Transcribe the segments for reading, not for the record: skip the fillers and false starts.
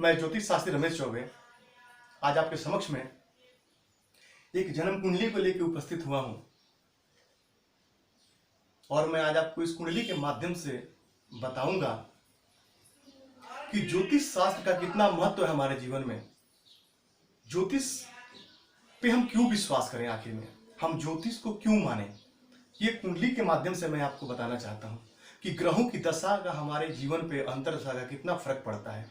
मैं ज्योतिष शास्त्री रमेश चौबे आज आपके समक्ष में एक जन्म कुंडली को लेकर उपस्थित हुआ हूं और मैं आज आपको इस कुंडली के माध्यम से बताऊंगा कि ज्योतिष शास्त्र का कितना महत्व है हमारे जीवन में। ज्योतिष पे हम क्यों विश्वास करें, आखिर में हम ज्योतिष को क्यों माने, ये कुंडली के माध्यम से मैं आपको बताना चाहता हूं कि ग्रहों की दशा का हमारे जीवन पे अंतर्दशा का कितना फर्क पड़ता है,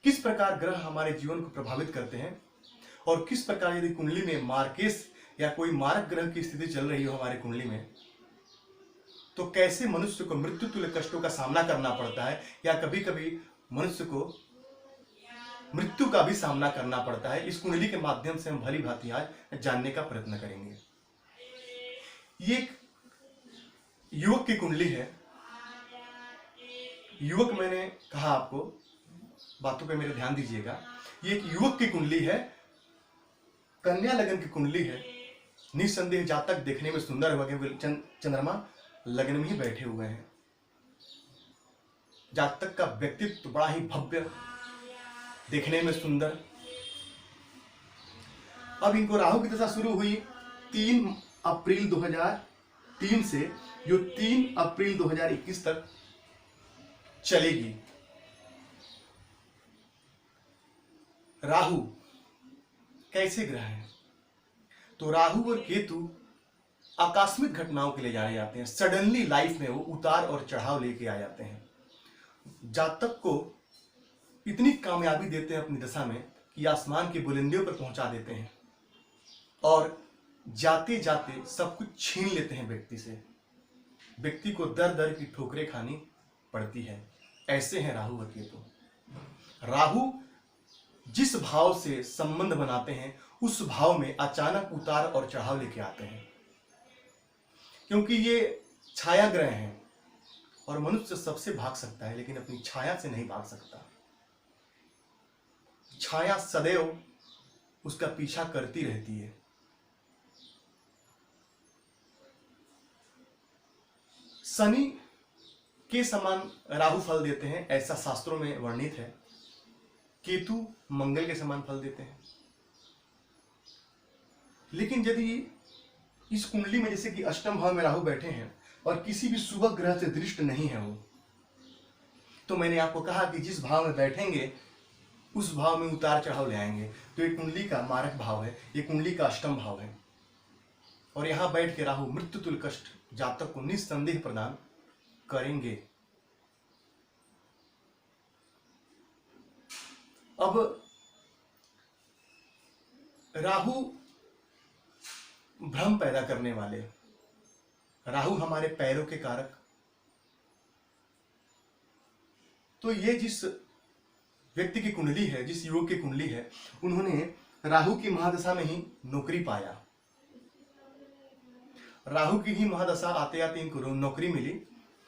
किस प्रकार ग्रह हमारे जीवन को प्रभावित करते हैं और किस प्रकार यदि कुंडली में मार्केश या कोई मारक ग्रह की स्थिति चल रही हो हमारे कुंडली में तो कैसे मनुष्य को मृत्यु तुल्य कष्टों का सामना करना पड़ता है या कभी कभी मनुष्य को मृत्यु का भी सामना करना पड़ता है। इस कुंडली के माध्यम से हम भली भांति आज जानने का प्रयत्न करेंगे। ये एक युवक की कुंडली है। युवक, मैंने कहा आपको, बातों पे मेरे ध्यान दीजिएगा। ये एक युवक की कुंडली है, कन्या लगन की कुंडली है। निसंदेह जातक देखने में सुंदर है, चंद्रमा लगन में ही बैठे हुए हैं। जातक का व्यक्तित्व बड़ा ही भव्य, देखने में सुंदर। अब इनको राहु की दशा शुरू हुई 3 अप्रैल 2003 से, जो 3 अप्रैल 2021 तक चलेगी। राहु कैसे ग्रह हैं? तो राहु और केतु आकस्मिक घटनाओं के लिए जाने जाते हैं। सडनली लाइफ में वो उतार और चढ़ाव लेके आ जाते हैं। जातक को इतनी कामयाबी देते हैं अपनी दशा में कि आसमान की बुलंदियों पर पहुंचा देते हैं और जाते जाते सब कुछ छीन लेते हैं व्यक्ति से। व्यक्ति को दर दर की ठोकरें खानी पड़ती है। ऐसे हैं राहु और केतु। राहु जिस भाव से संबंध बनाते हैं उस भाव में अचानक उतार और चढ़ाव लेके आते हैं, क्योंकि ये छाया ग्रह हैं और मनुष्य सबसे भाग सकता है लेकिन अपनी छाया से नहीं भाग सकता। छाया सदैव उसका पीछा करती रहती है। शनि के समान राहु फल देते हैं, ऐसा शास्त्रों में वर्णित है। केतु मंगल के समान फल देते हैं। लेकिन यदि इस कुंडली में जैसे कि अष्टम भाव में राहु बैठे हैं और किसी भी शुभ ग्रह से दृष्ट नहीं है वो, तो मैंने आपको कहा कि जिस भाव में बैठेंगे उस भाव में उतार चढ़ाव ले आएंगे। तो ये कुंडली का मारक भाव है, ये कुंडली का अष्टम भाव है और यहां बैठ के राहु मृत्यु तुल्य कष्ट जातक को निस्संदेह प्रदान करेंगे। अब राहु भ्रम पैदा करने वाले, राहु हमारे पैरों के कारक। तो ये जिस व्यक्ति की कुंडली है, जिस युवक की कुंडली है, उन्होंने राहु की महादशा में ही नौकरी पाया। राहु की ही महादशा आते आते इनको नौकरी मिली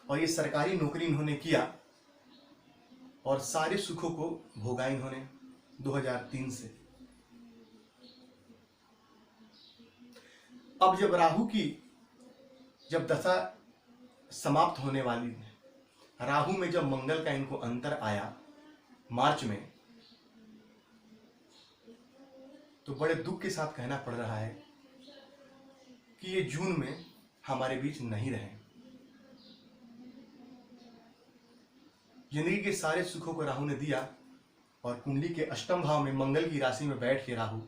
और ये सरकारी नौकरी इन्होंने किया और सारे सुखों को भोगा इन्होंने 2003 से। अब जब राहु की दशा समाप्त होने वाली है, राहु में जब मंगल का इनको अंतर आया मार्च में, तो बड़े दुख के साथ कहना पड़ रहा है कि ये जून में हमारे बीच नहीं रहे। जिंदगी के सारे सुखों को राहु ने दिया और कुंडली के अष्टम भाव में मंगल की राशि में बैठ के राहु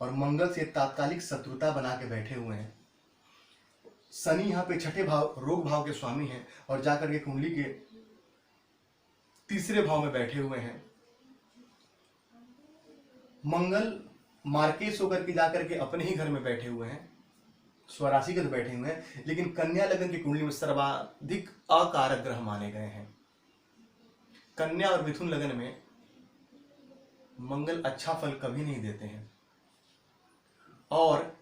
और मंगल से तात्कालिक शत्रुता बना के बैठे हुए हैं। शनि यहाँ पे छठे भाव रोग भाव के स्वामी हैं और जाकर के कुंडली के तीसरे भाव में बैठे हुए हैं। मंगल मार्केश होकर के जाकर के अपने ही घर में बैठे हुए हैं, स्वराशिगत बैठे हुए हैं। लेकिन कन्या लगन की कुंडली में सर्वाधिक अकारक ग्रह माने गए हैं। कन्या और मिथुन लगन में मंगल अच्छा फल कभी नहीं देते हैं और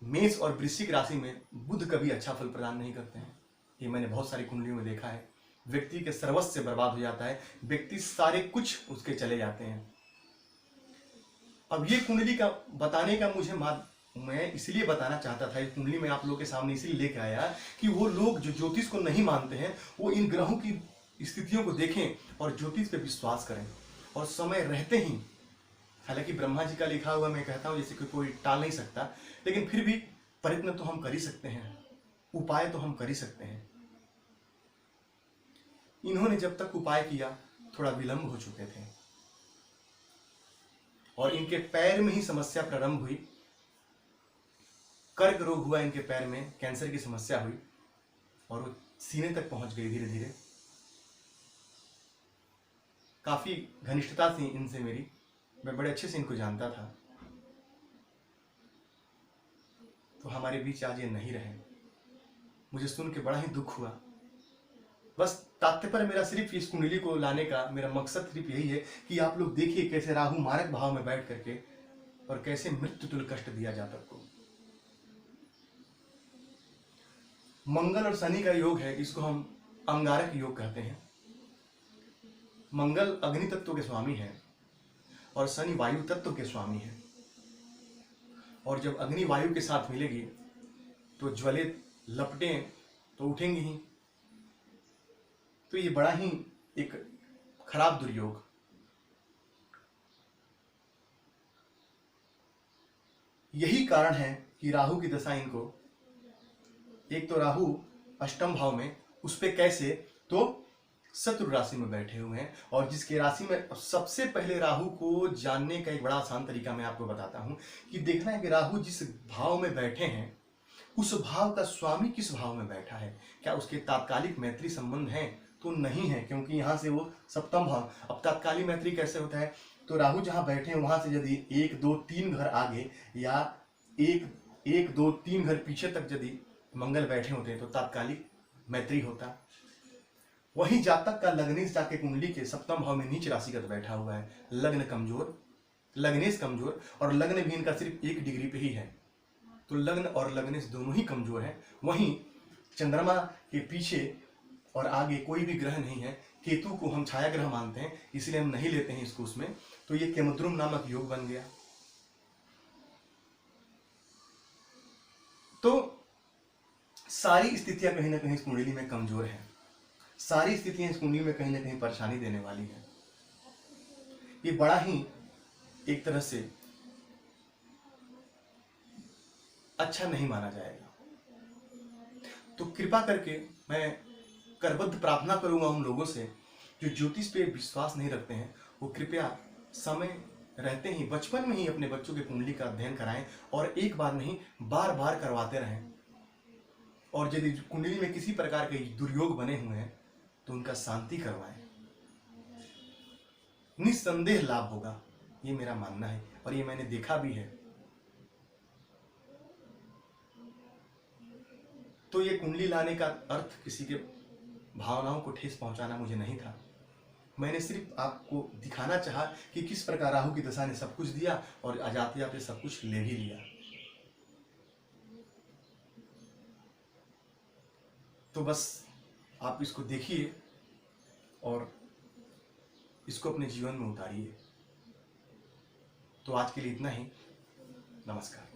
मेष और वृश्चिक राशि में बुध कभी अच्छा फल प्रदान नहीं करते हैं। ये मैंने बहुत सारी कुंडलियों में देखा है। व्यक्ति के सर्वस्व बर्बाद हो जाता है, व्यक्ति सारे कुछ उसके चले जाते हैं। अब ये कुंडली का बताने का मैं इसलिए बताना चाहता था, इस कुंडली में आप लोगों के सामने इसलिए लेके आया कि वो लोग जो ज्योतिष को नहीं मानते हैं वो इन ग्रहों की स्थितियों को देखें और ज्योतिष पे विश्वास करें, और समय रहते ही, हालांकि ब्रह्मा जी का लिखा हुआ मैं कहता हूं जैसे कि कोई टाल नहीं सकता, लेकिन फिर भी प्रयत्न तो हम कर ही सकते हैं, उपाय तो हम कर ही सकते हैं। इन्होंने जब तक उपाय किया थोड़ा विलंब हो चुके थे, और इनके पैर में ही समस्या प्रारंभ हुई, कर्क रोग हुआ इनके पैर में, कैंसर की समस्या हुई और वो सीने तक पहुंच गई धीरे धीरे। काफी घनिष्ठता थी इनसे मेरी, मैं बड़े अच्छे से इनको जानता था, तो हमारे बीच आज ये नहीं रहे। मुझे सुन के बड़ा ही दुख हुआ। बस तात्पर्य मेरा सिर्फ इस कुंडली को लाने का मेरा मकसद सिर्फ यही है कि आप लोग देखिए कैसे राहु मारक भाव में बैठ करके और कैसे मृत्यु तुल्य कष्ट दिया जातक को। मंगल और शनि का योग है, इसको हम अंगारक योग कहते हैं। मंगल अग्नि तत्व के स्वामी है और शनि वायु तत्व के स्वामी है, और जब अग्नि वायु के साथ मिलेगी तो ज्वलित लपटें तो उठेंगी ही। तो ये बड़ा ही एक खराब दुर्योग। यही कारण है कि राहु की दशा इनको, एक तो राहु अष्टम भाव में, उस पे कैसे, तो शत्रु राशि में बैठे हुए हैं, और जिसके राशि में सबसे पहले राहु को जानने का एक बड़ा आसान तरीका मैं आपको बताता हूं कि देखना है कि राहु जिस भाव में बैठे हैं उस भाव का स्वामी किस भाव में बैठा है। क्या उसके तात्कालिक मैत्री संबंध है? तो नहीं है, क्योंकि यहां से वो सप्तम भाव। अब तात्कालिक मैत्री कैसे होता है? तो राहु जहां बैठे हैं वहां से यदि 1 2 3 घर आगे या 1 2 3 घर पीछे तक यदि मंगल बैठे होते हैं तो तात्कालिक मैत्री होता। वहीं जातक का लग्नेश जाके कुंडली के सप्तम भाव में नीच राशिगत बैठा हुआ है, लग्न कमजोर, लग्नेश कमजोर, और लग्न भी इनका सिर्फ 1 डिग्री पे ही है, तो लग्न और लग्नेश दोनों ही कमजोर है। वहीं चंद्रमा के पीछे और आगे कोई भी ग्रह नहीं है। केतु को हम छाया ग्रह मानते हैं, इसलिए हम नहीं लेते हैं इसको उसमें, तो ये केमद्रुम नामक योग बन गया। तो सारी स्थितियां कहीं ना कहीं इस कुंडली में कमजोर है, सारी स्थितियां इस कुंडली में कहीं ना कहीं परेशानी देने वाली है। ये बड़ा ही एक तरह से अच्छा नहीं माना जाएगा। तो कृपा करके मैं करबद्ध प्रार्थना करूंगा उन लोगों से जो ज्योतिष पे विश्वास नहीं रखते हैं, वो कृपया समय रहते ही बचपन में ही अपने बच्चों के कुंडली का अध्ययन कराएं, और एक बार नहीं बार बार करवाते रहें। और यदि कुंडली में किसी प्रकार के दुर्योग बने हुए हैं तो उनका शांति करवाएं, निस्संदेह लाभ होगा, ये मेरा मानना है और ये मैंने देखा भी है। तो ये कुंडली लाने का अर्थ किसी के भावनाओं को ठेस पहुंचाना मुझे नहीं था। मैंने सिर्फ आपको दिखाना चाहा कि किस प्रकार राहु की दशा ने सब कुछ दिया और आजाते जाते सब कुछ ले भी लिया। तो बस आप इसको देखिए और इसको अपने जीवन में उतारिए। तो आज के लिए इतना ही। नमस्कार।